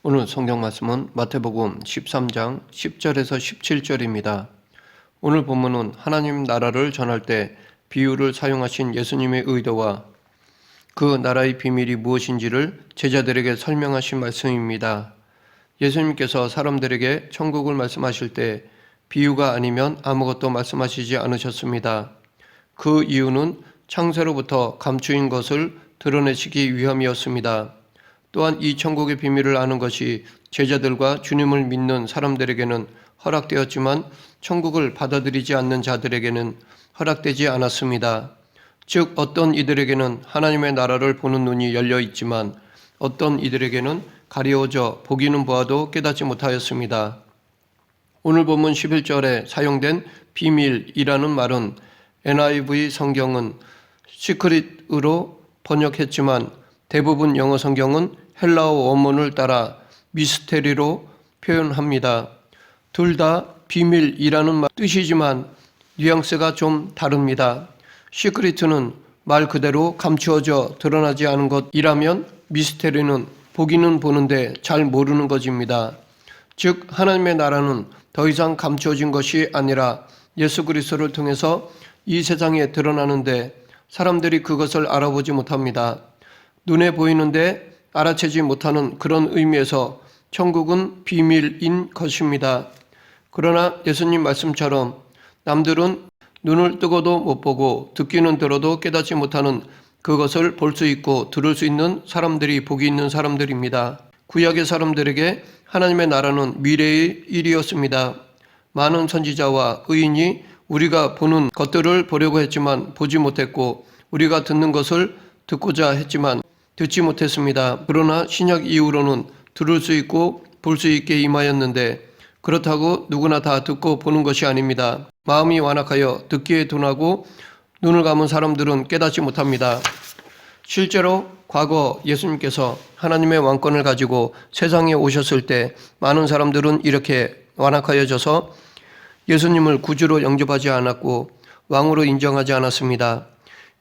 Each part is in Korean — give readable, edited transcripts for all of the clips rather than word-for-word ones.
오늘 성경 말씀은 마태복음 13장 10절에서 17절입니다. 오늘 본문은 하나님 나라를 전할 때 비유를 사용하신 예수님의 의도와 그 나라의 비밀이 무엇인지를 제자들에게 설명하신 말씀입니다. 예수님께서 사람들에게 천국을 말씀하실 때 비유가 아니면 아무것도 말씀하시지 않으셨습니다. 그 이유는 창세로부터 감추인 것을 드러내시기 위함이었습니다. 또한 이 천국의 비밀을 아는 것이 제자들과 주님을 믿는 사람들에게는 허락되었지만 천국을 받아들이지 않는 자들에게는 허락되지 않았습니다. 즉 어떤 이들에게는 하나님의 나라를 보는 눈이 열려 있지만 어떤 이들에게는 가려워져 보기는 보아도 깨닫지 못하였습니다. 오늘 본문 11절에 사용된 비밀이라는 말은 NIV 성경은 시크릿으로 번역했지만 대부분 영어 성경은 헬라어 원문을 따라 미스테리로 표현합니다. 둘 다 비밀이라는 뜻이지만 뉘앙스가 좀 다릅니다. 시크릿은 말 그대로 감추어져 드러나지 않은 것이라면 미스테리는 보기는 보는데 잘 모르는 것입니다. 즉 하나님의 나라는 더 이상 감추어진 것이 아니라 예수 그리스도를 통해서 이 세상에 드러나는데 사람들이 그것을 알아보지 못합니다. 눈에 보이는데 알아채지 못하는 그런 의미에서 천국은 비밀인 것입니다. 그러나 예수님 말씀처럼 남들은 눈을 뜨고도 못 보고 듣기는 들어도 깨닫지 못하는 그것을 볼 수 있고 들을 수 있는 사람들이 복이 있는 사람들입니다. 구약의 사람들에게 하나님의 나라는 미래의 일이었습니다. 많은 선지자와 의인이 우리가 보는 것들을 보려고 했지만 보지 못했고 우리가 듣는 것을 듣고자 했지만 듣지 못했습니다. 그러나 신약 이후로는 들을 수 있고 볼 수 있게 임하였는데 그렇다고 누구나 다 듣고 보는 것이 아닙니다. 마음이 완악하여 듣기에 둔하고 눈을 감은 사람들은 깨닫지 못합니다. 실제로 과거 예수님께서 하나님의 왕권을 가지고 세상에 오셨을 때 많은 사람들은 이렇게 완악하여져서 예수님을 구주로 영접하지 않았고 왕으로 인정하지 않았습니다.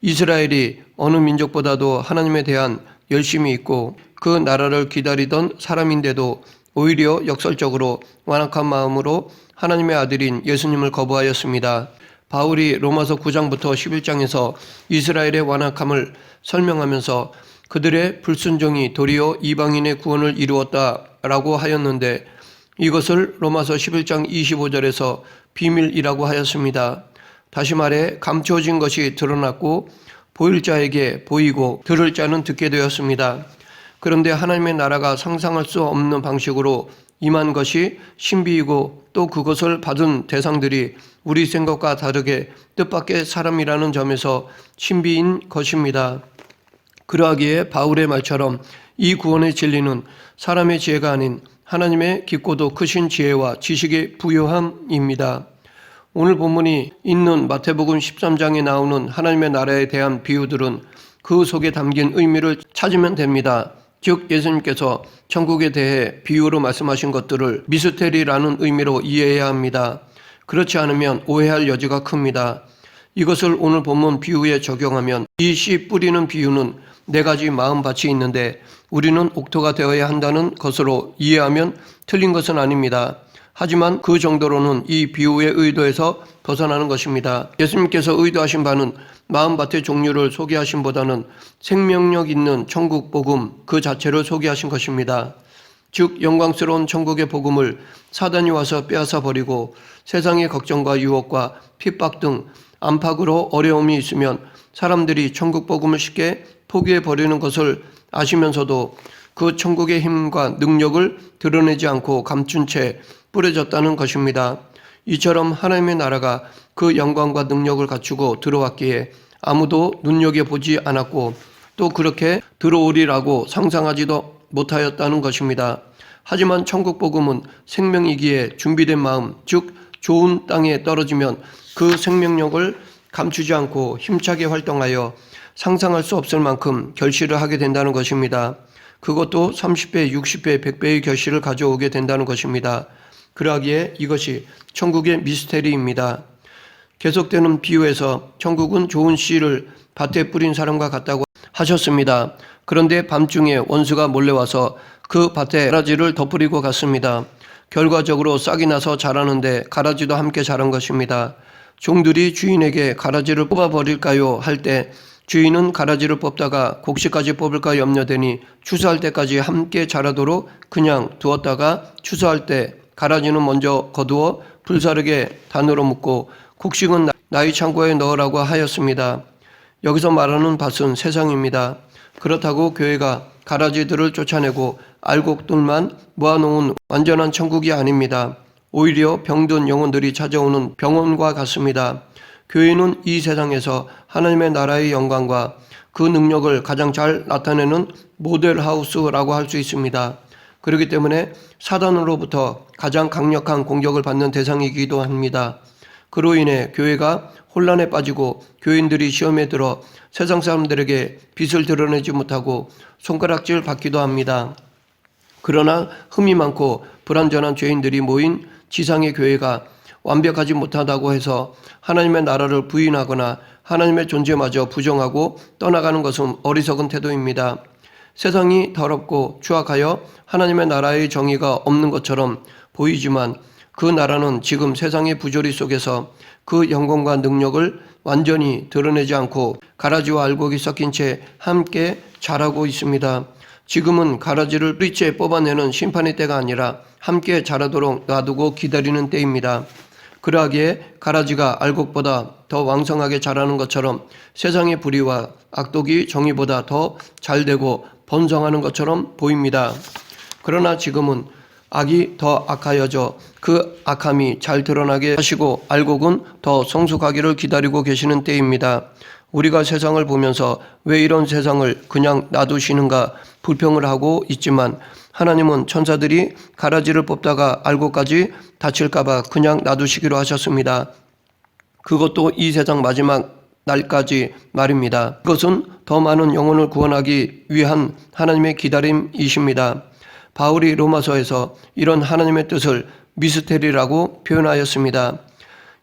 이스라엘이 어느 민족보다도 하나님에 대한 열심이 있고 그 나라를 기다리던 사람인데도 오히려 역설적으로 완악한 마음으로 하나님의 아들인 예수님을 거부하였습니다. 바울이 로마서 9장부터 11장에서 이스라엘의 완악함을 설명하면서 그들의 불순종이 도리어 이방인의 구원을 이루었다라고 하였는데 이것을 로마서 11장 25절에서 비밀이라고 하였습니다. 다시 말해 감추어진 것이 드러났고 보일 자에게 보이고 들을 자는 듣게 되었습니다. 그런데 하나님의 나라가 상상할 수 없는 방식으로 임한 것이 신비이고 또 그것을 받은 대상들이 우리 생각과 다르게 뜻밖의 사람이라는 점에서 신비인 것입니다. 그러하기에 바울의 말처럼 이 구원의 진리는 사람의 지혜가 아닌 하나님의 깊고도 크신 지혜와 지식의 부요함입니다. 오늘 본문이 있는 마태복음 13장에 나오는 하나님의 나라에 대한 비유들은 그 속에 담긴 의미를 찾으면 됩니다. 즉 예수님께서 천국에 대해 비유로 말씀하신 것들을 미스테리라는 의미로 이해해야 합니다. 그렇지 않으면 오해할 여지가 큽니다. 이것을 오늘 본문 비유에 적용하면 이 씨 뿌리는 비유는 4가지 마음밭이 있는데 우리는 옥토가 되어야 한다는 것으로 이해하면 틀린 것은 아닙니다. 하지만 그 정도로는 이 비유의 의도에서 벗어나는 것입니다. 예수님께서 의도하신 바는 마음밭의 종류를 소개하심보다는 생명력 있는 천국 복음 그 자체를 소개하신 것입니다. 즉 영광스러운 천국의 복음을 사단이 와서 빼앗아 버리고 세상의 걱정과 유혹과 핍박 등 안팎으로 어려움이 있으면 사람들이 천국 복음을 쉽게 포기해 버리는 것을 아시면서도 그 천국의 힘과 능력을 드러내지 않고 감춘 채 뿌려졌다는 것입니다. 이처럼 하나님의 나라가 그 영광과 능력을 갖추고 들어왔기에 아무도 눈여겨보지 않았고 또 그렇게 들어오리라고 상상하지도 못하였다는 것입니다. 하지만 천국 복음은 생명이기에 준비된 마음, 즉 좋은 땅에 떨어지면 그 생명력을 감추지 않고 힘차게 활동하여 상상할 수 없을 만큼 결실을 하게 된다는 것입니다. 그것도 30배, 60배, 100배의 결실을 가져오게 된다는 것입니다. 그러하기에 이것이 천국의 미스테리입니다. 계속되는 비유에서 천국은 좋은 씨를 밭에 뿌린 사람과 같다고 하셨습니다. 그런데 밤중에 원수가 몰래 와서 그 밭에 가라지를 덧뿌리고 갔습니다. 결과적으로 싹이 나서 자라는데 가라지도 함께 자란 것입니다. 종들이 주인에게 가라지를 뽑아버릴까요? 할 때 주인은 가라지를 뽑다가 곡식까지 뽑을까 염려되니 추수할 때까지 함께 자라도록 그냥 두었다가 추수할 때 가라지는 먼저 거두어 불사르게 단으로 묶고 곡식은 나의 창고에 넣으라고 하였습니다. 여기서 말하는 밭은 세상입니다. 그렇다고 교회가 가라지들을 쫓아내고 알곡들만 모아놓은 완전한 천국이 아닙니다. 오히려 병든 영혼들이 찾아오는 병원과 같습니다. 교회는 이 세상에서 하나님의 나라의 영광과 그 능력을 가장 잘 나타내는 모델하우스라고 할 수 있습니다. 그렇기 때문에 사단으로부터 가장 강력한 공격을 받는 대상이기도 합니다. 그로 인해 교회가 혼란에 빠지고 교인들이 시험에 들어 세상 사람들에게 빛을 드러내지 못하고 손가락질 받기도 합니다. 그러나 흠이 많고 불완전한 죄인들이 모인 지상의 교회가 완벽하지 못하다고 해서 하나님의 나라를 부인하거나 하나님의 존재마저 부정하고 떠나가는 것은 어리석은 태도입니다. 세상이 더럽고 추악하여 하나님의 나라의 정의가 없는 것처럼 보이지만 그 나라는 지금 세상의 부조리 속에서 그 영광과 능력을 완전히 드러내지 않고 가라지와 알곡이 섞인 채 함께 자라고 있습니다. 지금은 가라지를 뿌리째 뽑아내는 심판의 때가 아니라 함께 자라도록 놔두고 기다리는 때입니다. 그러하기에 가라지가 알곡보다 더 왕성하게 자라는 것처럼 세상의 불의와 악독이 정의보다 더 잘되고 번성하는 것처럼 보입니다. 그러나 지금은 악이 더 악하여져 그 악함이 잘 드러나게 하시고 알곡은 더 성숙하기를 기다리고 계시는 때입니다. 우리가 세상을 보면서 왜 이런 세상을 그냥 놔두시는가 불평을 하고 있지만 하나님은 천사들이 가라지를 뽑다가 알곡까지 다칠까봐 그냥 놔두시기로 하셨습니다. 그것도 이 세상 마지막 날까지 말입니다. 그것은 더 많은 영혼을 구원하기 위한 하나님의 기다림이십니다. 바울이 로마서에서 이런 하나님의 뜻을 미스테리라고 표현하였습니다.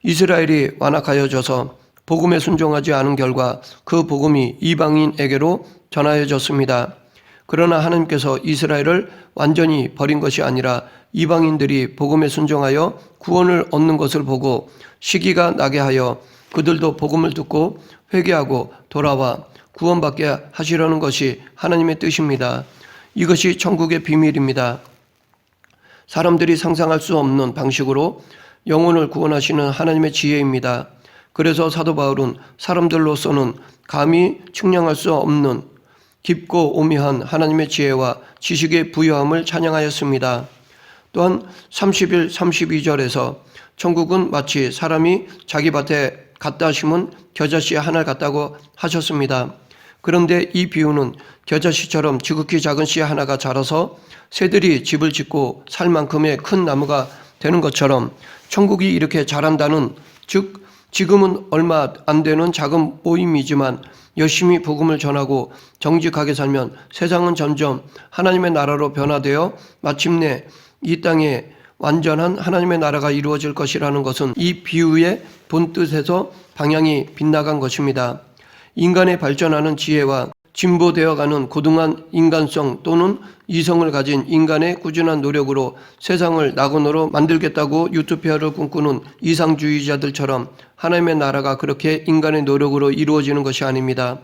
이스라엘이 완악하여져서 복음에 순종하지 않은 결과 그 복음이 이방인에게로 전하여졌습니다. 그러나 하나님께서 이스라엘을 완전히 버린 것이 아니라 이방인들이 복음에 순종하여 구원을 얻는 것을 보고 시기가 나게 하여 그들도 복음을 듣고 회개하고 돌아와 구원받게 하시려는 것이 하나님의 뜻입니다. 이것이 천국의 비밀입니다. 사람들이 상상할 수 없는 방식으로 영혼을 구원하시는 하나님의 지혜입니다. 그래서 사도 바울은 사람들로서는 감히 측량할 수 없는 깊고 오묘한 하나님의 지혜와 지식의 부여함을 찬양하였습니다. 또한 31, 32절에서 천국은 마치 사람이 자기 밭에 갖다 심은 겨자씨 하나를 같다고 하셨습니다. 그런데 이 비유는 겨자씨처럼 지극히 작은 씨 하나가 자라서 새들이 집을 짓고 살 만큼의 큰 나무가 되는 것처럼 천국이 이렇게 자란다는, 즉 지금은 얼마 안 되는 작은 모임이지만 열심히 복음을 전하고 정직하게 살면 세상은 점점 하나님의 나라로 변화되어 마침내 이 땅에 완전한 하나님의 나라가 이루어질 것이라는 것은 이 비유의 본뜻에서 방향이 빗나간 것입니다. 인간의 발전하는 지혜와 진보되어가는 고등한 인간성 또는 이성을 가진 인간의 꾸준한 노력으로 세상을 낙원으로 만들겠다고 유토피아를 꿈꾸는 이상주의자들처럼 하나님의 나라가 그렇게 인간의 노력으로 이루어지는 것이 아닙니다.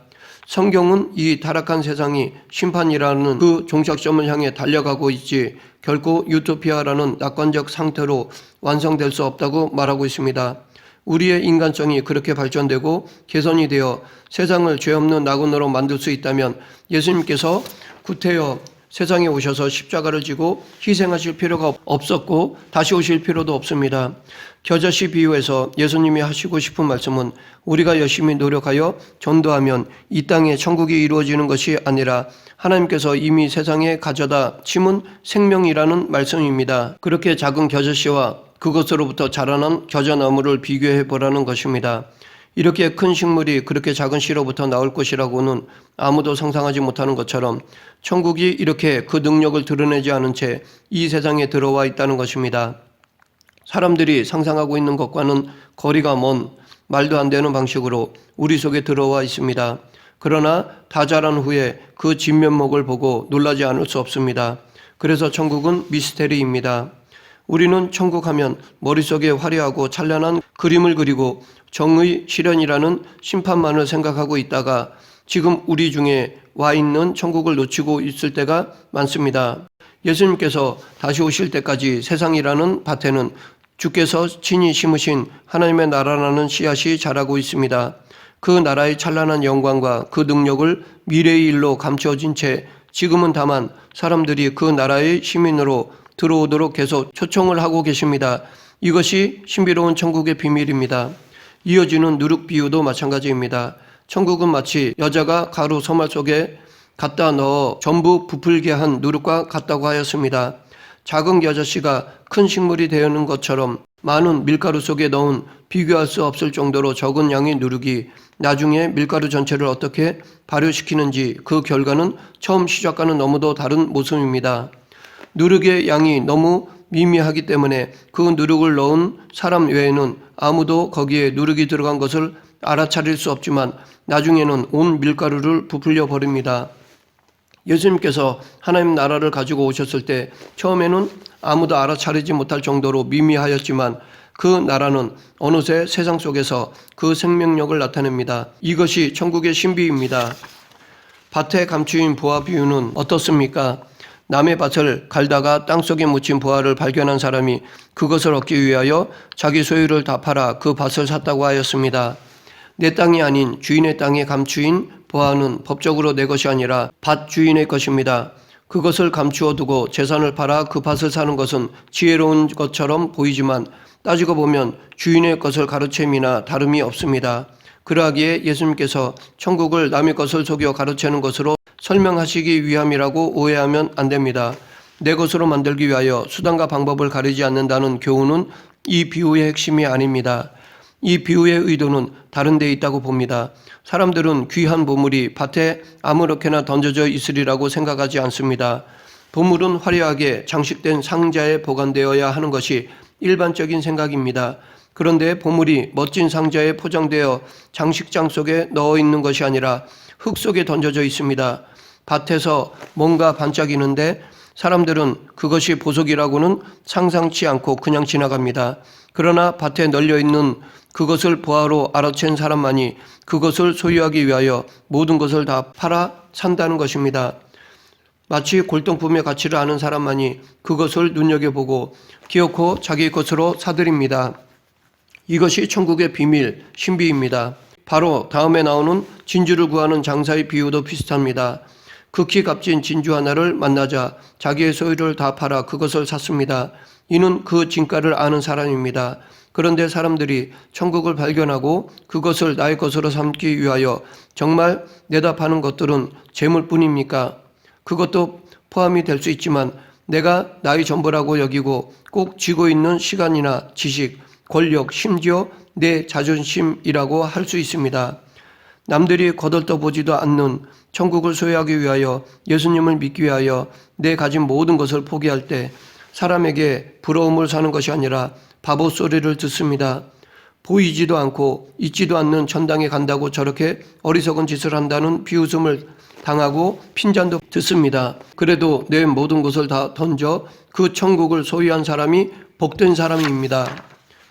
성경은 이 타락한 세상이 심판이라는 그 종착점을 향해 달려가고 있지 결코 유토피아라는 낙관적 상태로 완성될 수 없다고 말하고 있습니다. 우리의 인간성이 그렇게 발전되고 개선이 되어 세상을 죄 없는 낙원으로 만들 수 있다면 예수님께서 구태여 세상에 오셔서 십자가를 지고 희생하실 필요가 없었고 다시 오실 필요도 없습니다. 겨자씨 비유에서 예수님이 하시고 싶은 말씀은 우리가 열심히 노력하여 전도하면 이 땅에 천국이 이루어지는 것이 아니라 하나님께서 이미 세상에 가져다 심은 생명이라는 말씀입니다. 그렇게 작은 겨자씨와 그것으로부터 자라난 겨자나무를 비교해 보라는 것입니다. 이렇게 큰 식물이 그렇게 작은 씨로부터 나올 것이라고는 아무도 상상하지 못하는 것처럼 천국이 이렇게 그 능력을 드러내지 않은 채 이 세상에 들어와 있다는 것입니다. 사람들이 상상하고 있는 것과는 거리가 먼 말도 안 되는 방식으로 우리 속에 들어와 있습니다. 그러나 다 자란 후에 그 진면목을 보고 놀라지 않을 수 없습니다. 그래서 천국은 미스테리입니다. 우리는 천국 하면 머릿속에 화려하고 찬란한 그림을 그리고 정의 실현이라는 심판만을 생각하고 있다가 지금 우리 중에 와 있는 천국을 놓치고 있을 때가 많습니다. 예수님께서 다시 오실 때까지 세상이라는 밭에는 주께서 친히 심으신 하나님의 나라라는 씨앗이 자라고 있습니다. 그 나라의 찬란한 영광과 그 능력을 미래의 일로 감추어진 채 지금은 다만 사람들이 그 나라의 시민으로 들어오도록 계속 초청을 하고 계십니다. 이것이 신비로운 천국의 비밀입니다. 이어지는 누룩 비유도 마찬가지입니다. 천국은 마치 여자가 가루 소말 속에 갖다 넣어 전부 부풀게 한 누룩과 같다고 하였습니다. 작은 여자씨가 큰 식물이 되는 것처럼 많은 밀가루 속에 넣은 비교할 수 없을 정도로 적은 양의 누룩이 나중에 밀가루 전체를 어떻게 발효시키는지 그 결과는 처음 시작과는 너무도 다른 모습입니다. 누룩의 양이 너무 미미하기 때문에 그 누룩을 넣은 사람 외에는 아무도 거기에 누룩이 들어간 것을 알아차릴 수 없지만 나중에는 온 밀가루를 부풀려 버립니다. 예수님께서 하나님 나라를 가지고 오셨을 때 처음에는 아무도 알아차리지 못할 정도로 미미하였지만 그 나라는 어느새 세상 속에서 그 생명력을 나타냅니다. 이것이 천국의 신비입니다. 밭에 감추인 보화 비유는 어떻습니까? 남의 밭을 갈다가 땅속에 묻힌 보화를 발견한 사람이 그것을 얻기 위하여 자기 소유를 다 팔아 그 밭을 샀다고 하였습니다. 내 땅이 아닌 주인의 땅에 감추인 보화는 법적으로 내 것이 아니라 밭 주인의 것입니다. 그것을 감추어 두고 재산을 팔아 그 밭을 사는 것은 지혜로운 것처럼 보이지만 따지고 보면 주인의 것을 가로챈이나 다름이 없습니다. 그러하기에 예수님께서 천국을 남의 것을 속여 가로채는 것으로 설명하시기 위함이라고 오해하면 안 됩니다. 내 것으로 만들기 위하여 수단과 방법을 가리지 않는다는 교훈은 이 비유의 핵심이 아닙니다. 이 비유의 의도는 다른 데 있다고 봅니다. 사람들은 귀한 보물이 밭에 아무렇게나 던져져 있으리라고 생각하지 않습니다. 보물은 화려하게 장식된 상자에 보관되어야 하는 것이 일반적인 생각입니다. 그런데 보물이 멋진 상자에 포장되어 장식장 속에 넣어 있는 것이 아니라 흙 속에 던져져 있습니다. 밭에서 뭔가 반짝이는데 사람들은 그것이 보석이라고는 상상치 않고 그냥 지나갑니다. 그러나 밭에 널려있는 그것을 보화로 알아챈 사람만이 그것을 소유하기 위하여 모든 것을 다 팔아 산다는 것입니다. 마치 골동품의 가치를 아는 사람만이 그것을 눈여겨보고 기어코 자기 것으로 사들입니다. 이것이 천국의 비밀, 신비입니다. 바로 다음에 나오는 진주를 구하는 장사의 비유도 비슷합니다. 극히 값진 진주 하나를 만나자 자기의 소유를 다 팔아 그것을 샀습니다. 이는 그 진가를 아는 사람입니다. 그런데 사람들이 천국을 발견하고 그것을 나의 것으로 삼기 위하여 정말 내다 파는 것들은 재물뿐입니까? 그것도 포함이 될 수 있지만 내가 나의 전부라고 여기고 꼭 쥐고 있는 시간이나 지식, 권력, 심지어 내 자존심이라고 할 수 있습니다. 남들이 거들떠보지도 않는 천국을 소유하기 위하여 예수님을 믿기 위하여 내 가진 모든 것을 포기할 때 사람에게 부러움을 사는 것이 아니라 바보 소리를 듣습니다. 보이지도 않고 있지도 않는 천당에 간다고 저렇게 어리석은 짓을 한다는 비웃음을 당하고 핀잔도 듣습니다. 그래도 내 모든 것을 다 던져 그 천국을 소유한 사람이 복된 사람입니다.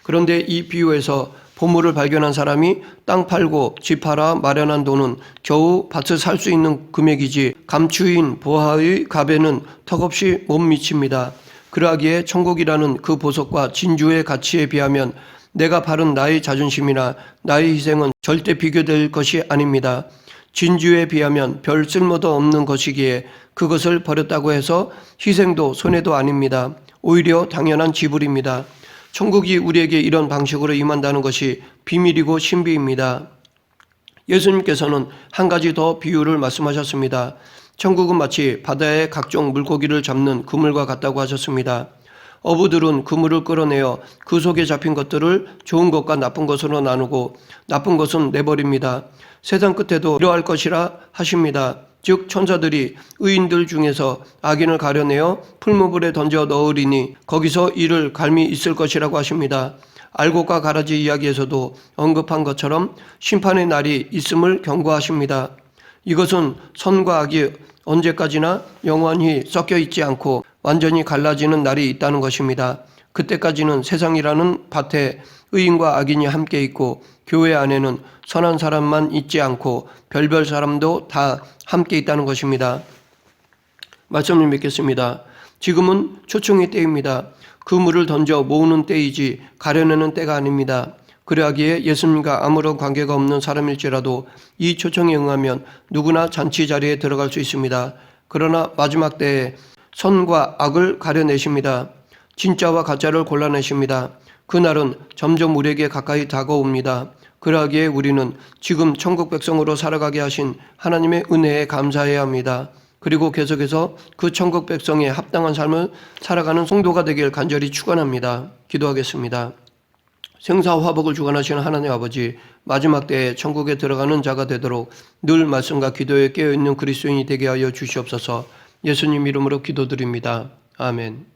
그런데 이 비유에서 보물을 발견한 사람이 땅 팔고 집 팔아 마련한 돈은 겨우 밭을 살 수 있는 금액이지 감추인 보화의 값에는 턱없이 못 미칩니다. 그러하기에 천국이라는 그 보석과 진주의 가치에 비하면 내가 바른 나의 자존심이나 나의 희생은 절대 비교될 것이 아닙니다. 진주에 비하면 별 쓸모도 없는 것이기에 그것을 버렸다고 해서 희생도 손해도 아닙니다. 오히려 당연한 지불입니다. 천국이 우리에게 이런 방식으로 임한다는 것이 비밀이고 신비입니다. 예수님께서는 한 가지 더 비유를 말씀하셨습니다. 천국은 마치 바다의 각종 물고기를 잡는 그물과 같다고 하셨습니다. 어부들은 그물을 끌어내어 그 속에 잡힌 것들을 좋은 것과 나쁜 것으로 나누고 나쁜 것은 내버립니다. 세상 끝에도 이러할 것이라 하십니다. 즉 천사들이 의인들 중에서 악인을 가려내어 풀무불에 던져 넣으리니 거기서 이를 갈미 있을 것이라고 하십니다. 알곡과 가라지 이야기에서도 언급한 것처럼 심판의 날이 있음을 경고하십니다. 이것은 선과 악이 언제까지나 영원히 섞여 있지 않고 완전히 갈라지는 날이 있다는 것입니다. 그때까지는 세상이라는 밭에 의인과 악인이 함께 있고 교회 안에는 선한 사람만 있지 않고 별별 사람도 다 함께 있다는 것입니다. 말씀을 맺겠습니다. 지금은 초청의 때입니다. 그물을 던져 모으는 때이지 가려내는 때가 아닙니다. 그러하기에 예수님과 아무런 관계가 없는 사람일지라도 이 초청에 응하면 누구나 잔치 자리에 들어갈 수 있습니다. 그러나 마지막 때에 선과 악을 가려내십니다. 진짜와 가짜를 골라내십니다. 그날은 점점 우리에게 가까이 다가옵니다. 그러하기에 우리는 지금 천국 백성으로 살아가게 하신 하나님의 은혜에 감사해야 합니다. 그리고 계속해서 그 천국 백성에 합당한 삶을 살아가는 성도가 되길 간절히 축원합니다. 기도하겠습니다. 생사화복을 주관하시는 하나님 아버지, 마지막 때에 천국에 들어가는 자가 되도록 늘 말씀과 기도에 깨어있는 그리스도인이 되게 하여 주시옵소서. 예수님 이름으로 기도드립니다. 아멘.